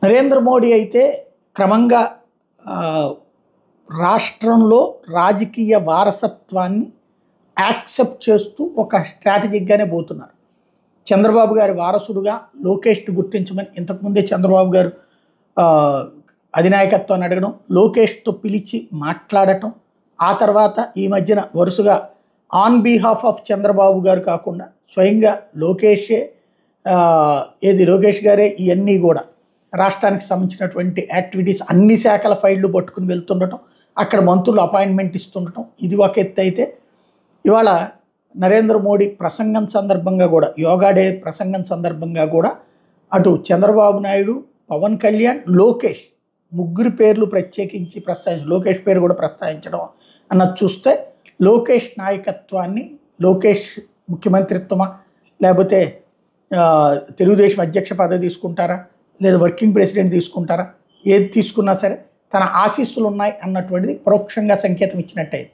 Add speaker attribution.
Speaker 1: నరేంద్ర మోడీ అయితే క్రమంగా రాష్ట్రంలో రాజకీయ వారసత్వాన్ని యాక్సెప్ట్ చేస్తూ ఒక స్ట్రాటజిక్గానే పోతున్నారు. చంద్రబాబు గారి వారసుడుగా లోకేష్ను గుర్తించమని ఇంతకుముందే చంద్రబాబు గారు అధినాయకత్వాన్ని అడగడం, లోకేష్తో పిలిచి మాట్లాడటం, ఆ తర్వాత ఈ మధ్యన వరుసగా ఆన్ బిహాఫ్ ఆఫ్ చంద్రబాబు గారు కాకుండా స్వయంగా లోకేష్ గారే ఇవన్నీ కూడా రాష్ట్రానికి సంబంధించినటువంటి యాక్టివిటీస్ అన్ని శాఖల ఫైళ్ళు పట్టుకుని వెళ్తుండటం, అక్కడ మంత్రులు అపాయింట్మెంట్ ఇస్తుండటం, ఇది ఒక ఎత్తు అయితే ఇవాళ నరేంద్ర మోడీ ప్రసంగం సందర్భంగా కూడా, యోగా డే ప్రసంగం సందర్భంగా కూడా అటు చంద్రబాబు నాయుడు, పవన్ కళ్యాణ్, లోకేష్ ముగ్గురి పేర్లు ప్రత్యేకించి లోకేష్ పేరు కూడా ప్రస్తావించడం అన్నది చూస్తే లోకేష్ నాయకత్వాన్ని, లోకేష్ ముఖ్యమంత్రిత్వమా లేకపోతే తెలుగుదేశం అధ్యక్ష పదవి తీసుకుంటారా లేదా వర్కింగ్ ప్రెసిడెంట్ తీసుకుంటారా, ఏది తీసుకున్నా సరే తన ఆశీస్సులు ఉన్నాయి అన్నటువంటిది పరోక్షంగా సంకేతం ఇచ్చినట్టయింది.